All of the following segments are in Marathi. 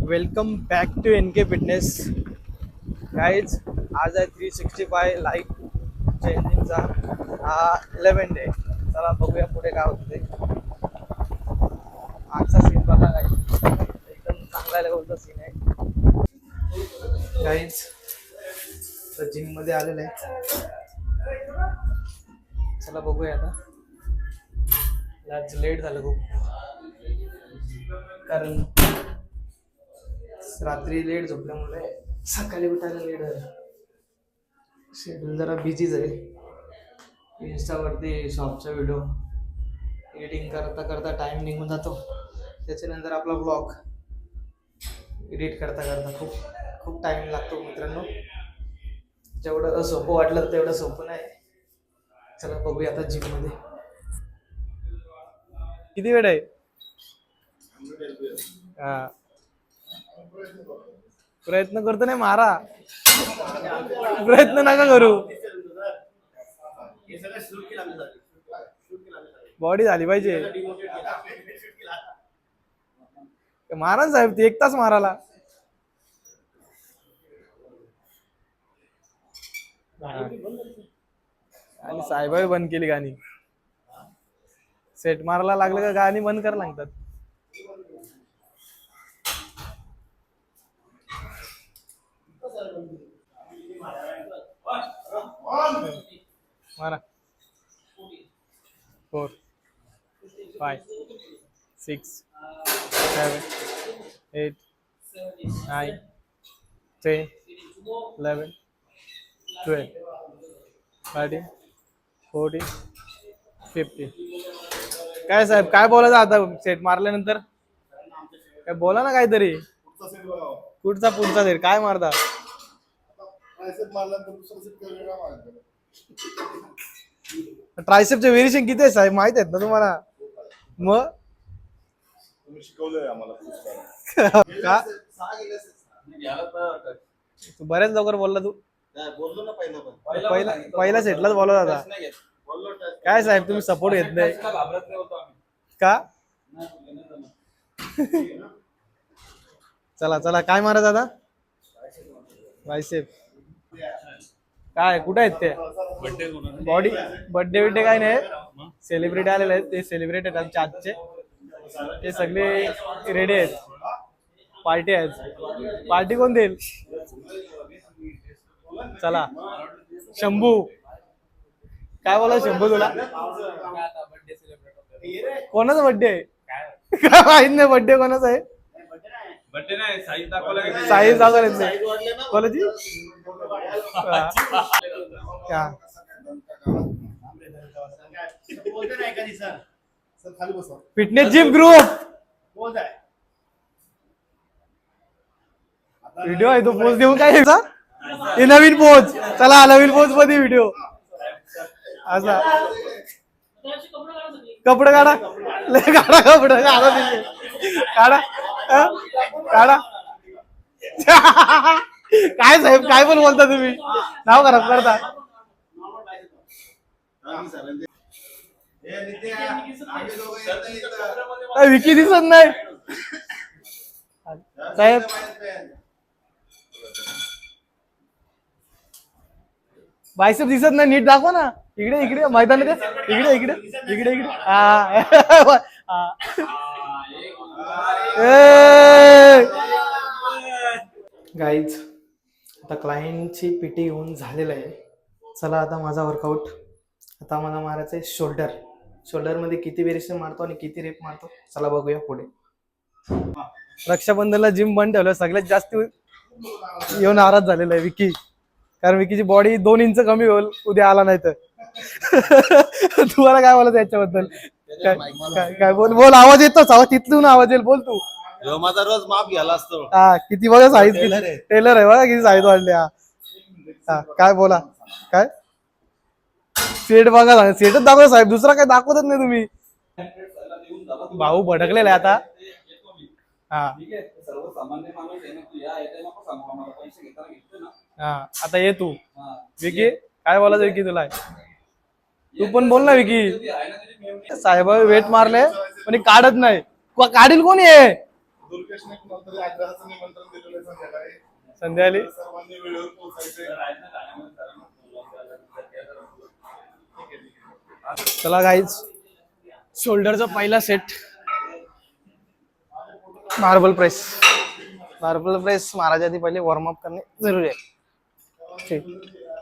Welcome back to N K fitness guys. आज आहे 365 लाईक चेंजिंगचा हा 11 डे. चला बघूया पुढे काय होतं ते. आजचा सीन बघा गाईज, एकदम चांगला लेवलचा सीन आहे गाईज. तर जिम मध्ये आलेलं आहे. चला बघूया आता. आज लेट झालं खूप, कारण रात्री लेट झोपल्यामुळे सकाळी उठायला लेट झालं. शेड्यूल जरा बिझीच आहे. इंस्टावरती शॉपचा व्हिडिओ एडिटिंग करता करता टाइम निघून जातो. त्याच्यानंतर आपला ब्लॉग एडिट करता करता खूप खूप टाइम लागतो मित्रांनो. जेवढं सोपं वाटलं तेवढं सोपं नाही. चला बघूया आता जिम मध्ये किती वेळ आहे. हा, प्रयत्न करतो नाही मारा, प्रयत्न नका करू. बॉडी झाली पाहिजे. मारा ना साहेब, ते 1 तास माराला. आणि साहेबाई बंद केली गाणी. सेट मारायला लागलं का गाणी बंद करायला लागतात. मारा 4 5 6 7 8 9 10 11 12 13 14 15. काय साहेब काय बोलायचं आता सेट मारल्यानंतर? काय बोला ना काहीतरी. पुढचा सेट काय मारता? ट्रायसेपचे व्हेरिएशन किती आहे साहेब माहित आहेत ना तुम्हाला? मग शिकवलंय आम्हाला का? तू बऱ्याच लवकर बोलला. तू बोललो ना पहिला सेटलाच बोलत होता. काय साहेब तुम्ही सपोर्ट घेत नाही का? चला चला काय मारत आता? ट्रायसेप. काय कुठे आहेत ते? बॉडी बर्थडे बिड्डे काय नाही. सेलिब्रिटी आलेले आहेत, ते सेलिब्रेट आहेत आमच्या आजचे. ते सगळे रेडी आहेत. पार्टी आहे. पार्टी कोण देईल? चला शंभू. काय बोला शंभू तुला? कोणाचा बर्थडे आहे? काय माहित नाही. बर्थडे कोणाचा आहे? बर्थडे नाही, साईज दाखवला. साईज दाखवला कोणाची? फिटनेस जिम ग्रुप व्हिडिओ आहे तो. पोज देऊन काय हे नवीन पोज. चला नवीन पोज मध्ये व्हिडिओ. असा कपडे काढा, काढा कपडे काढा काढा. काय साहेब काय पण बोलता तुम्ही? नाव खराब करता. विकी दिसत नाही साहेब. बायसेप दिसत नाही. नीट दाखवा ना. इकडे इकडे मैदानात. इकडे इकडे इकडे इकडे. गाईज आता क्लायंटची पीटी होऊन झालेलं आहे. चला आता माझा वर्कआउट. आता मला मारायचं आहे शोल्डर मध्ये किती व्हेरिएशन मारतो आणि किती रेप मारतो चला बघूया पुढे. रक्षाबंधनला जिम बंद ठेवलं. सगळ्यात जास्त येऊन नाराज झालेला आहे विकी, कारण विकीची बॉडी 2 इंच कमी होईल उद्या आला नाही तर. तुम्हाला काय बोलायचं याच्याबद्दल? काय बोल बोल. आवाज येतोच. आवाज तिथून आवाज येईल. बोल तू. माझा रोज माप घ्यायला असतो. हा किती बघा साईज. टेलर आहे बघा किती साईज वाढली. हा काय बोला. काय सेट बघा. सेटच दाखवा साहेब, दुसरा काय दाखवतच नाही तुम्ही. भाऊ भडकलेला आहे आता. हा हा आता ये तू विकी. काय बोलायचं विकी तुला? तू पण बोल ना विकी. साहेब वेट मारले पण काढत नाही. काढील कोणी आहे? दुर्गेशने कुणाला तरी आग्रहाचं निमंत्रण दिलेलं आहे संध्याकाळी. संध्याकाळी सर्वांनी वेळेवर पोहोचायचे. चला गाईज, शोल्डरचा पहिला set marble press. Marble press मारायच्या आधी पहिले वॉर्मअप करणे जरुरी आहे. 3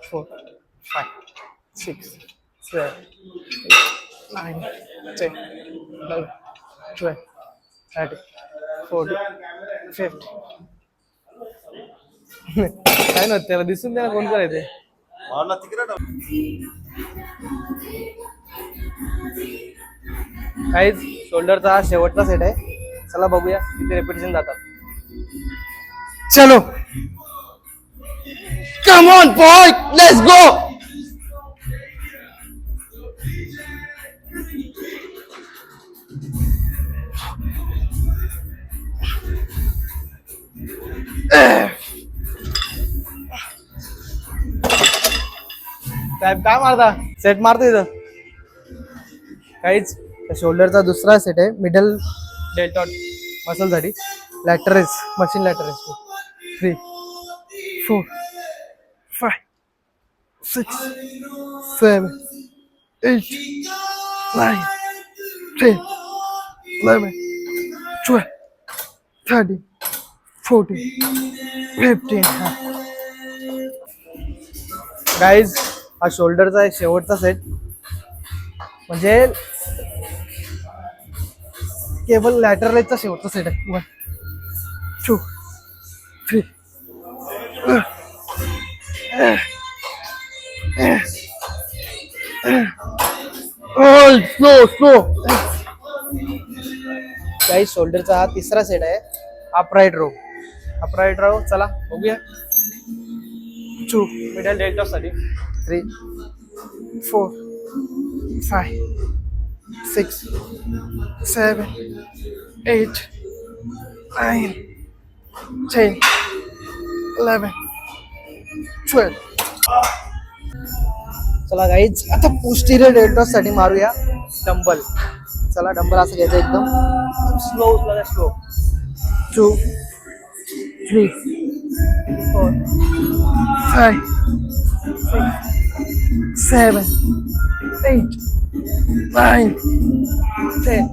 4 5 6 7 8 9 10 11 12 13 14 15. काय नव्हतं त्याला, दिसून त्याला कोण करायचे. मला तिकडे काहीच शोल्डरचा हा शेवटचा सेट आहे. चला बघूया किती रेपिटेशन जातात. चलो, come on boy, let's go. साहेब काय मारता? सेट मारतो इथं. काहीच शोल्डरचा दुसरा सेट आहे, मिडल डेल्टॉट मसल साठी. लॅटरेस, मशीन लॅटरेस. 3 4 5 6 7 8 9 10 11 12 13 14 15. गाईज, हा शोल्डरचा आहे शेवटचा सेट. म्हणजे केवळ लॅटर रेसचा शेवटचा सेट आहे. 1 2 3 स्लो स्लो. काही शोल्डरचा हा तिसरा सेट आहे, अपराइट रो. अपराइट रो चला बघूया. 2 मिडल डेल्टॉप साठी. 3 4 5 6 7 8 9 10 11 12. चला गाईज, आता पोस्टिरियर डेल्टॉस साठी मारूया डंबल. चला डंबल असं घ्यायचं एकदम स्लो स्लो. 2 3 4 5 6 7 8 9 10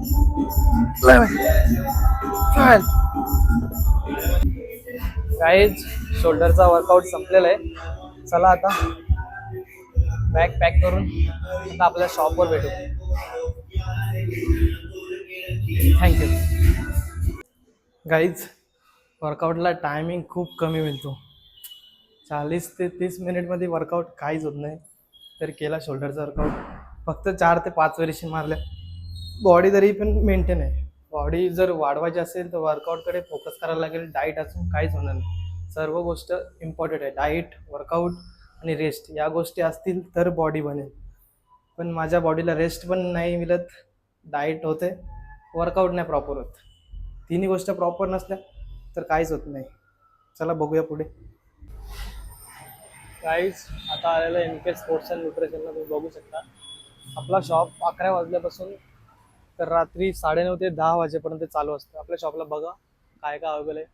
11 12. गाईज, शोल्डरचा वर्कआउट संपलेला आहे. चला आता बॅग पॅक करून आता आपल्या शॉपवर भेटू. थँक्यू. गाईज, वर्कआउटला टायमिंग खूप कमी मिळतो. 40 ते 30 मिनिटमध्ये वर्कआउट काहीच होत नाही. तर केला शोल्डरचा वर्कआउट. फक्त 4 ते 5 व्हेरिएशन मारल्या. बॉडी तरी पण मेंटेन आहे. बॉडी जर वाढवायची असेल तर वर्कआउटकडे फोकस करायला लागेल. डाईट असून काहीच होणार नाही. सर्व गोष्ट इम्पॉर्टंट आहे. डाईट, वर्कआउट आणि रेस्ट या गोष्टी असतील तर बॉडी बनेल. पण माझ्या बॉडीला रेस्ट पण नाही मिळत, डाईट होते, वर्कआउट नाही प्रॉपर होत. तिन्ही गोष्ट प्रॉपर नसल्या तर काहीच होत नाही. चला बघूया पुढे. गाईज, आता आलेलं NK स्पोर्ट्स अँड न्यूट्रिशनला तुम्ही बघू शकता. आपला शॉप 11 वाजल्यापासून तर रात्री 9:30 ते 10 वाजेपर्यंत चालू असतं. आपल्या शॉपला बघा काय काय अवेलेबल आहे.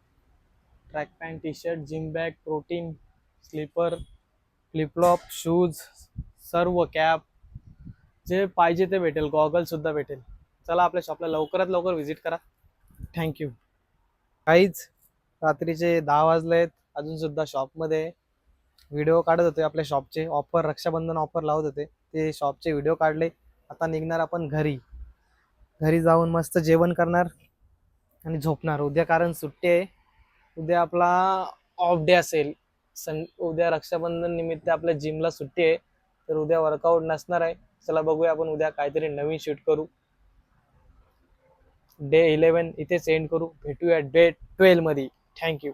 Track pant, T shirt, gym bag, protein, slipper, flip flop, shoes, सर्व कॅप, जे पाहिजे ते भेटेल. गॉगलसुद्धा भेटेल. चला आपल्या शॉपला लवकरात लवकर व्हिजिट करा. थँक्यू. काहीच रात्रीचे 10 वाजले आहेत, अजूनसुद्धा शॉपमध्ये व्हिडिओ काढत होते. आपल्या शॉपचे ऑफर, रक्षाबंधन ऑफर लावत होते, ते शॉपचे व्हिडिओ काढले. आता निघणार आपण घरी. घरी जाऊन मस्त जेवण करणार आणि झोपणार. उद्या कारण सुट्टी आहे. उद्या आपला ऑफ डे असेल. उद्या रक्षाबंधन निमित्त आपल्या जिमला सुट्टी आहे, तर उद्या वर्कआउट नसणार आहे. चला बघूया आपण उद्या काहीतरी नवीन शूट करू. डे 11 इथे सेंड करू. भेटूया डे 12 मध्ये. थँक्यू.